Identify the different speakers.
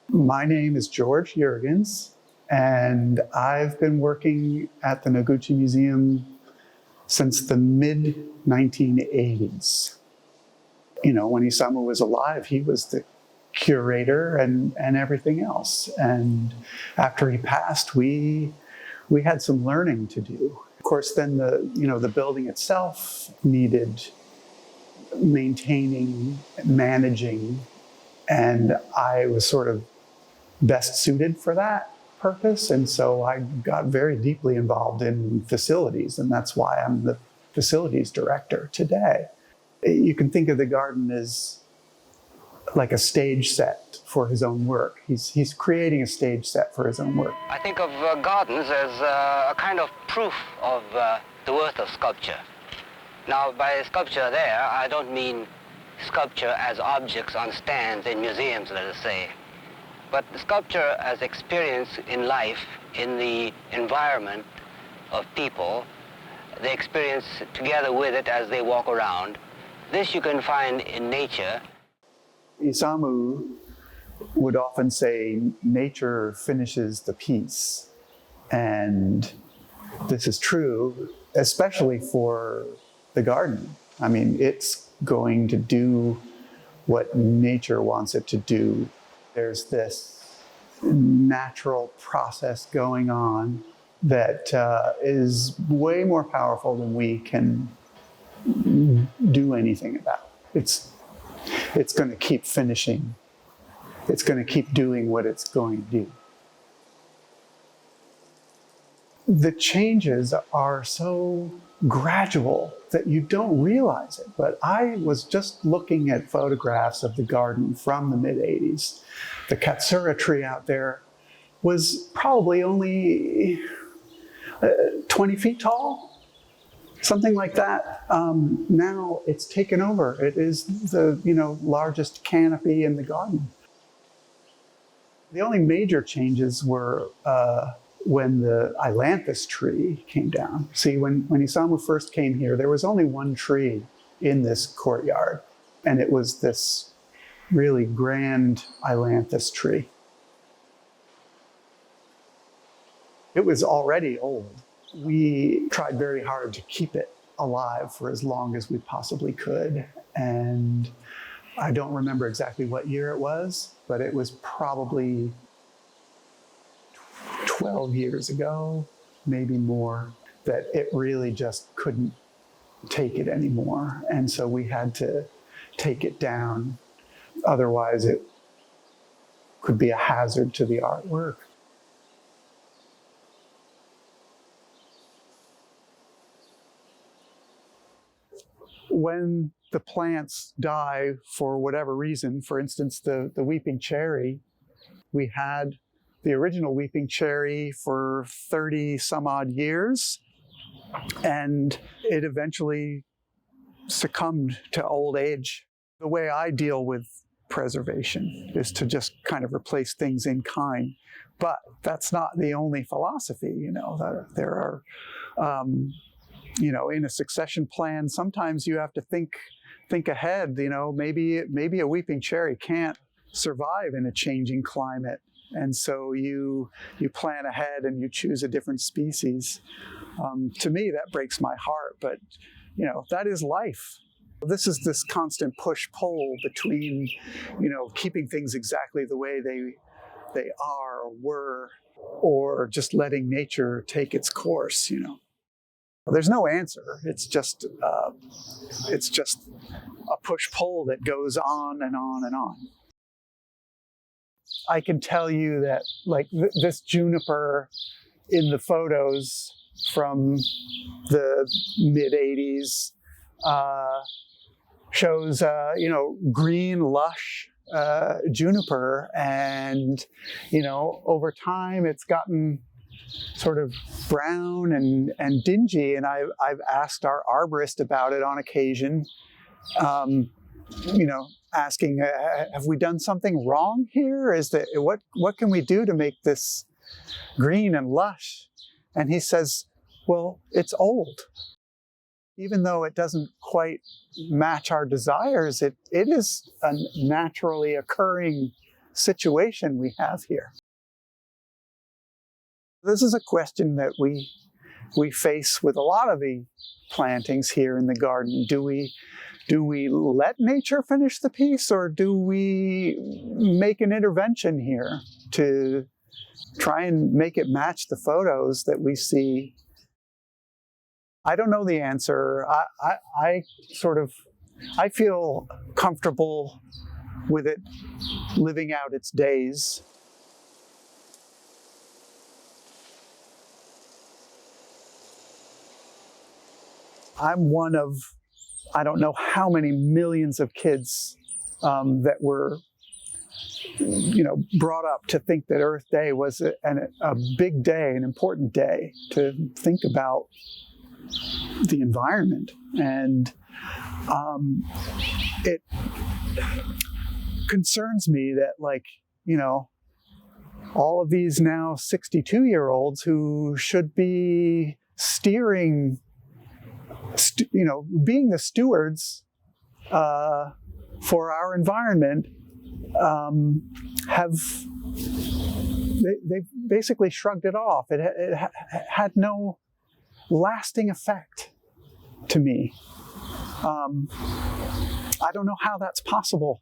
Speaker 1: My name is George Juergens, and I've been working at the Noguchi Museum since the mid-1980s. You know, when Isamu was alive, he was the curator and everything else. And after he passed, we had some learning to do. Of course, then the building itself needed maintaining, managing, and I was sort of best suited for that purpose. And so I got very deeply involved in facilities, and that's why I'm the facilities director today. You can think of the garden as like a stage set for his own work. He's creating a stage set for his own work.
Speaker 2: I think of gardens as a kind of proof of the worth of sculpture. Now, by sculpture there, I don't mean sculpture as objects on stands in museums, let us say, but sculpture as experience in life, in the environment of people, they experience together with it as they walk around. This you can find in nature.
Speaker 1: Isamu would often say, nature finishes the piece. And this is true, especially for the garden. I mean, it's going to do what nature wants it to do. There's this natural process going on that is way more powerful than we can do anything about. It's going to keep finishing. It's going to keep doing what it's going to do. The changes are so gradual that you don't realize it. But I was just looking at photographs of the garden from the mid-'80s. The Katsura tree out there was probably only 20 feet tall, something like that. Now it's taken over. It is the largest canopy in the garden. The only major changes were when the ailanthus tree came down. See, when Isamu first came here, there was only one tree in this courtyard, and it was this really grand ailanthus tree. It was already old. We tried very hard to keep it alive for as long as we possibly could, and I don't remember exactly what year it was, but it was probably 12 years ago, maybe more, that it really just couldn't take it anymore. And so we had to take it down. Otherwise, it could be a hazard to the artwork. When the plants die for whatever reason, for instance, the weeping cherry, we had the original weeping cherry for 30 some odd years, and it eventually succumbed to old age. The way I deal with preservation is to just kind of replace things in kind, but that's not the only philosophy. There are in a succession plan, sometimes you have to think ahead. Maybe a weeping cherry can't survive in a changing climate. And so you plan ahead and you choose a different species. To me, that breaks my heart, but that is life. This is this constant push-pull between, keeping things exactly the way they are or were, or just letting nature take its course. There's no answer. It's just a push-pull that goes on and on and on. I can tell you that, like, this juniper in the photos from the mid-'80s shows, green, lush juniper, and over time it's gotten sort of brown and dingy. And I've asked our arborist about it on occasion. Asking, have we done something wrong here? What can we do to make this green and lush? And he says, well, it's old. Even though it doesn't quite match our desires, it is a naturally occurring situation we have here. This is a question that we face with a lot of the plantings here in the garden. Do we let nature finish the piece, or do we make an intervention here to try and make it match the photos that we see? I don't know the answer. I feel comfortable with it living out its days. I'm one of, I don't know how many millions of kids that were, brought up to think that Earth Day was a big day, an important day to think about the environment. And it concerns me that, all of these now 62-year-olds who should be steering, being the stewards for our environment, they've basically shrugged it off. It had no lasting effect to me. I don't know how that's possible.